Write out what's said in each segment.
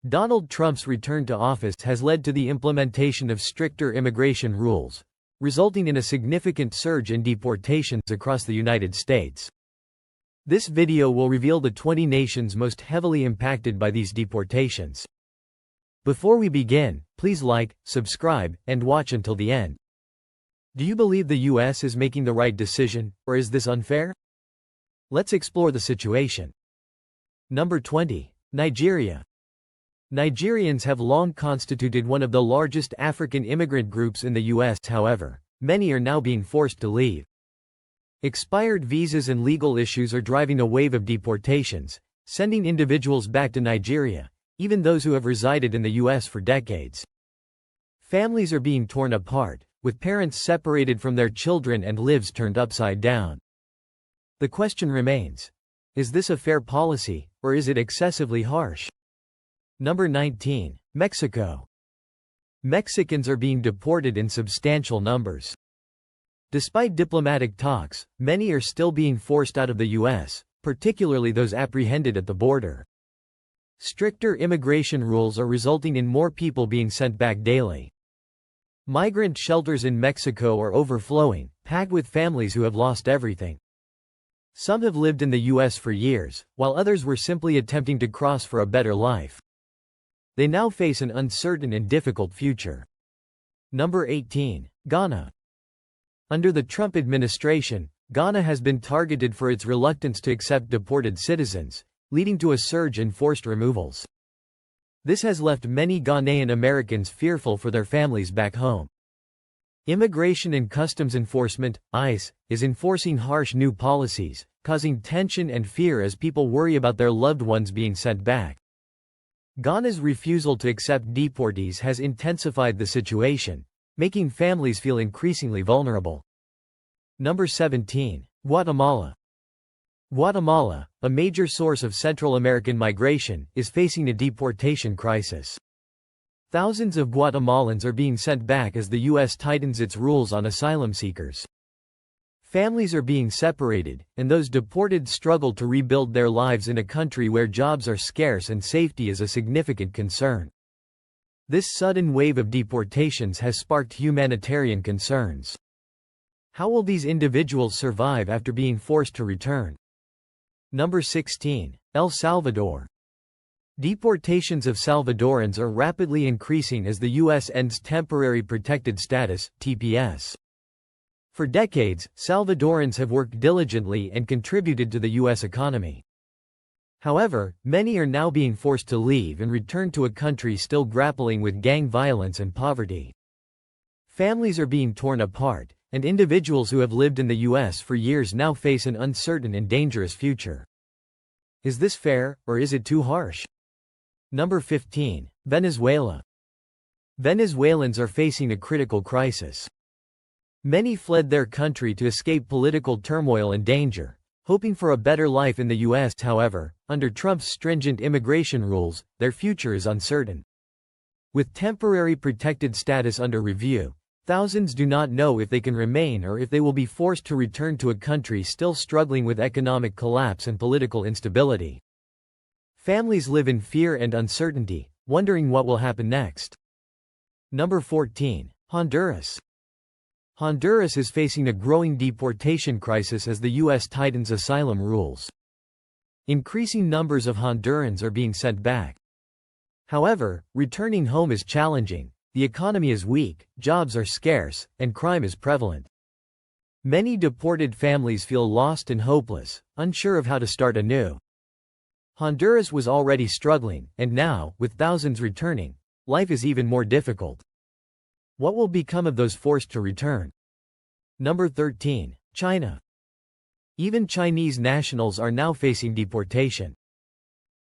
Donald Trump's return to office has led to the implementation of stricter immigration rules, resulting in a significant surge in deportations across the United States. This video will reveal the 20 nations most heavily impacted by these deportations. Before we begin, please like, subscribe, and watch until the end. Do you believe the US is making the right decision, or is this unfair? Let's explore the situation. Number 20. Nigeria. Nigerians have long constituted one of the largest African immigrant groups in the US. However, many are now being forced to leave. Expired visas and legal issues are driving a wave of deportations, sending individuals back to Nigeria, even those who have resided in the US for decades. Families are being torn apart, with parents separated from their children and lives turned upside down. The question remains: is this a fair policy, or is it excessively harsh? Number 19. Mexico. Mexicans are being deported in substantial numbers. Despite diplomatic talks, many are still being forced out of the US, particularly those apprehended at the border. Stricter immigration rules are resulting in more people being sent back daily. Migrant shelters in Mexico are overflowing, packed with families who have lost everything. Some have lived in the US for years, while others were simply attempting to cross for a better life. They now face an uncertain and difficult future. Number 18. Ghana. Under the Trump administration, Ghana has been targeted for its reluctance to accept deported citizens, leading to a surge in forced removals. This has left many Ghanaian Americans fearful for their families back home. Immigration and Customs Enforcement, ICE, is enforcing harsh new policies, causing tension and fear as people worry about their loved ones being sent back. Ghana's refusal to accept deportees has intensified the situation, making families feel increasingly vulnerable. Number 17. Guatemala. Guatemala, a major source of Central American migration, is facing a deportation crisis. Thousands of Guatemalans are being sent back as the US tightens its rules on asylum seekers. Families are being separated, and those deported struggle to rebuild their lives in a country where jobs are scarce and safety is a significant concern. This sudden wave of deportations has sparked humanitarian concerns. How will these individuals survive after being forced to return? Number 16. El Salvador. Deportations of Salvadorans are rapidly increasing as the US ends Temporary Protected Status, TPS. For decades, Salvadorans have worked diligently and contributed to the US economy. However, many are now being forced to leave and return to a country still grappling with gang violence and poverty. Families are being torn apart, and individuals who have lived in the US for years now face an uncertain and dangerous future. Is this fair, or is it too harsh? Number 15. Venezuela. Venezuelans are facing a critical crisis. Many fled their country to escape political turmoil and danger, hoping for a better life in the US. However, under Trump's stringent immigration rules, their future is uncertain. With temporary protected status under review, thousands do not know if they can remain or if they will be forced to return to a country still struggling with economic collapse and political instability. Families live in fear and uncertainty, wondering what will happen next. Number 14. Honduras. Honduras is facing a growing deportation crisis as the US tightens asylum rules. Increasing numbers of Hondurans are being sent back. However, returning home is challenging, the economy is weak, jobs are scarce, and crime is prevalent. Many deported families feel lost and hopeless, unsure of how to start anew. Honduras was already struggling, and now, with thousands returning, life is even more difficult. What will become of those forced to return? Number 13. China. Even Chinese nationals are now facing deportation.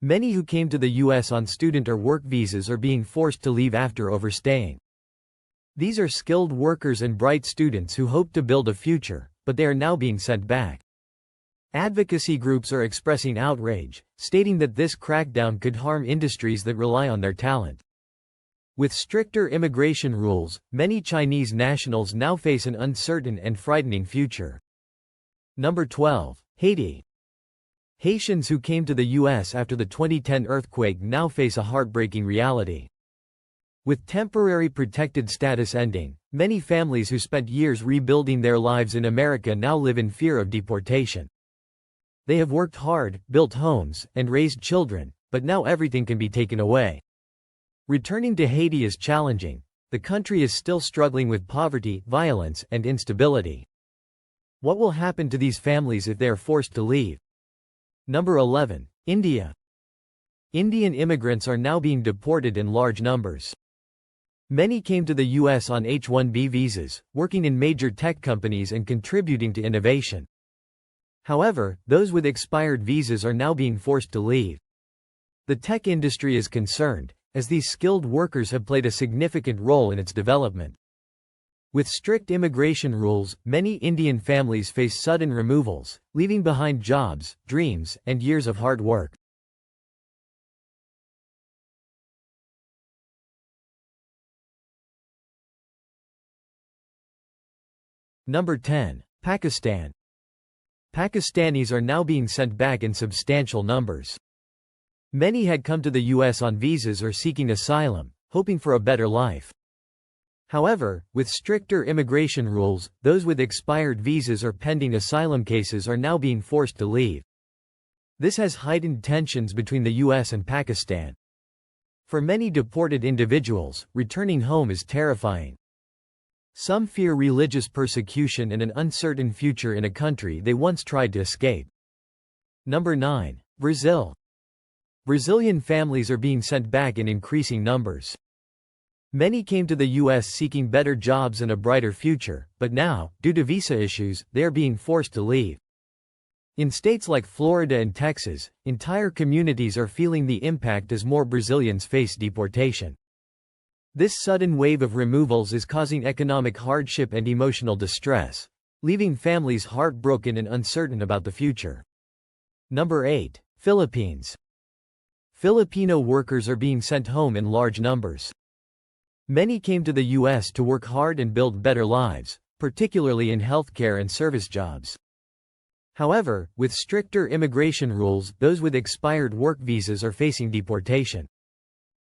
Many who came to the US on student or work visas are being forced to leave after overstaying. These are skilled workers and bright students who hope to build a future, but they are now being sent back. Advocacy groups are expressing outrage, stating that this crackdown could harm industries that rely on their talent. With stricter immigration rules, many Chinese nationals now face an uncertain and frightening future. Number 12. Haiti. Haitians who came to the U.S. after the 2010 earthquake now face a heartbreaking reality. With temporary protected status ending, many families who spent years rebuilding their lives in America now live in fear of deportation. They have worked hard, built homes, and raised children, but now everything can be taken away. Returning to Haiti is challenging. The country is still struggling with poverty, violence, and instability. What will happen to these families if they are forced to leave? Number 11. India. Indian immigrants are now being deported in large numbers. Many came to the U.S. on H-1B visas, working in major tech companies and contributing to innovation. However, those with expired visas are now being forced to leave. The tech industry is concerned, as these skilled workers have played a significant role in its development. With strict immigration rules, many Indian families face sudden removals, leaving behind jobs, dreams, and years of hard work. Number 10. Pakistan. Pakistanis are now being sent back in substantial numbers. Many had come to the U.S. on visas or seeking asylum, hoping for a better life. However, with stricter immigration rules, those with expired visas or pending asylum cases are now being forced to leave. This has heightened tensions between the U.S. and Pakistan. For many deported individuals, returning home is terrifying. Some fear religious persecution and an uncertain future in a country they once tried to escape. Number 9. Brazil. Brazilian families are being sent back in increasing numbers. Many came to the U.S. seeking better jobs and a brighter future, but now, due to visa issues, they are being forced to leave. In states like Florida and Texas, entire communities are feeling the impact as more Brazilians face deportation. This sudden wave of removals is causing economic hardship and emotional distress, leaving families heartbroken and uncertain about the future. Number 8. Philippines. Filipino workers are being sent home in large numbers. Many came to the U.S. to work hard and build better lives, particularly in healthcare and service jobs. However, with stricter immigration rules, those with expired work visas are facing deportation.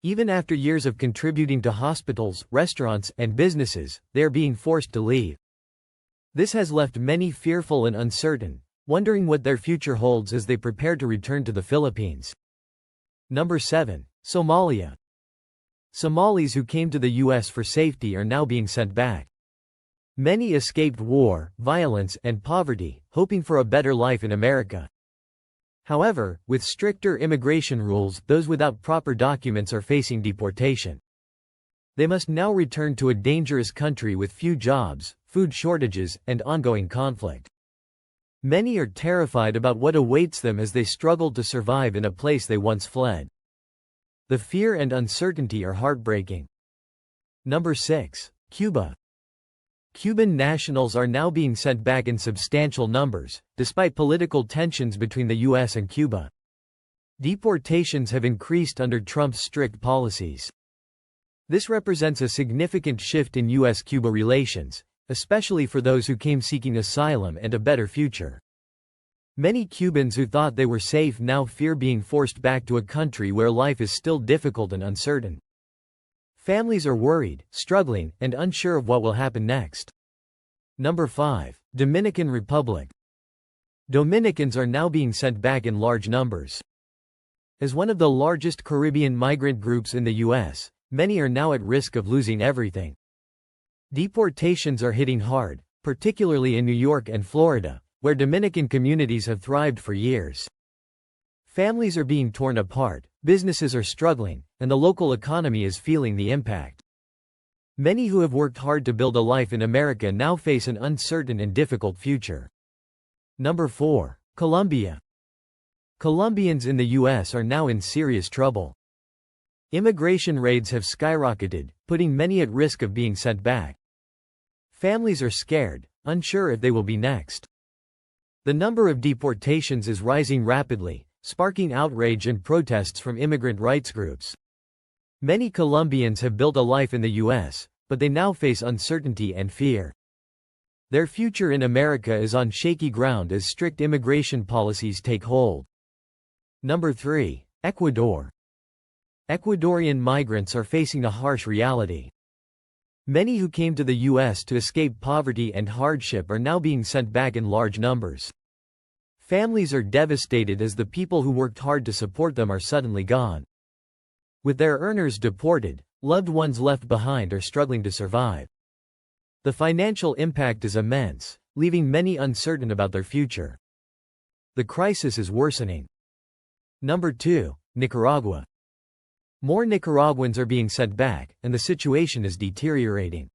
Even after years of contributing to hospitals, restaurants, and businesses, they are being forced to leave. This has left many fearful and uncertain, wondering what their future holds as they prepare to return to the Philippines. Number 7. Somalia. Somalis who came to the U.S. for safety are now being sent back. Many escaped war, violence, and poverty, hoping for a better life in America. However, with stricter immigration rules, those without proper documents are facing deportation. They must now return to a dangerous country with few jobs, food shortages, and ongoing conflict. Many are terrified about what awaits them as they struggle to survive in a place they once fled. The fear and uncertainty are heartbreaking. Number 6. Cuba. Cuban nationals are now being sent back in substantial numbers, despite political tensions between the U.S. and Cuba. Deportations have increased under Trump's strict policies. This represents a significant shift in U.S.-Cuba relations, especially for those who came seeking asylum and a better future. Many Cubans who thought they were safe now fear being forced back to a country where life is still difficult and uncertain. Families are worried, struggling, and unsure of what will happen next. Number 5. Dominican Republic. Dominicans are now being sent back in large numbers. As one of the largest Caribbean migrant groups in the U.S., many are now at risk of losing everything. Deportations are hitting hard, particularly in New York and Florida, where Dominican communities have thrived for years. Families are being torn apart, businesses are struggling, and the local economy is feeling the impact. Many who have worked hard to build a life in America now face an uncertain and difficult future. Number 4. Colombia. Colombians in the U.S. are now in serious trouble. Immigration raids have skyrocketed, putting many at risk of being sent back. Families are scared, unsure if they will be next. The number of deportations is rising rapidly, sparking outrage and protests from immigrant rights groups. Many Colombians have built a life in the U.S., but they now face uncertainty and fear. Their future in America is on shaky ground as strict immigration policies take hold. Number 3. Ecuador. Ecuadorian migrants are facing a harsh reality. Many who came to the U.S. to escape poverty and hardship are now being sent back in large numbers. Families are devastated as the people who worked hard to support them are suddenly gone. With their earners deported, loved ones left behind are struggling to survive. The financial impact is immense, leaving many uncertain about their future. The crisis is worsening. Number 2. Nicaragua. More Nicaraguans are being sent back, and the situation is deteriorating.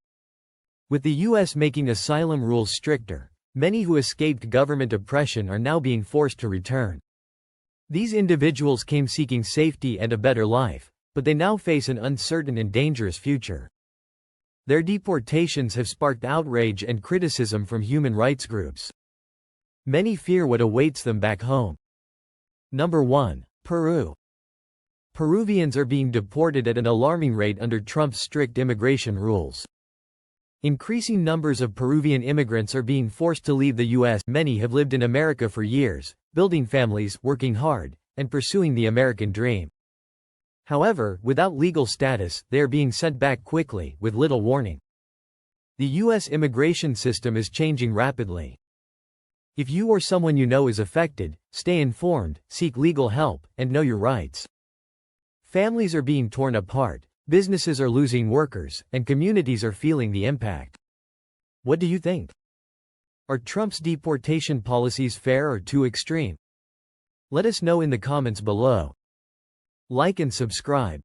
With the U.S. making asylum rules stricter, many who escaped government oppression are now being forced to return. These individuals came seeking safety and a better life, but they now face an uncertain and dangerous future. Their deportations have sparked outrage and criticism from human rights groups. Many fear what awaits them back home. Number 1. Peru. Peruvians are being deported at an alarming rate under Trump's strict immigration rules. Increasing numbers of Peruvian immigrants are being forced to leave the U.S. Many have lived in America for years, building families, working hard, and pursuing the American dream. However, without legal status, they are being sent back quickly, with little warning. The U.S. immigration system is changing rapidly. If you or someone you know is affected, stay informed, seek legal help, and know your rights. Families are being torn apart, businesses are losing workers, and communities are feeling the impact. What do you think? Are Trump's deportation policies fair or too extreme? Let us know in the comments below. Like and subscribe.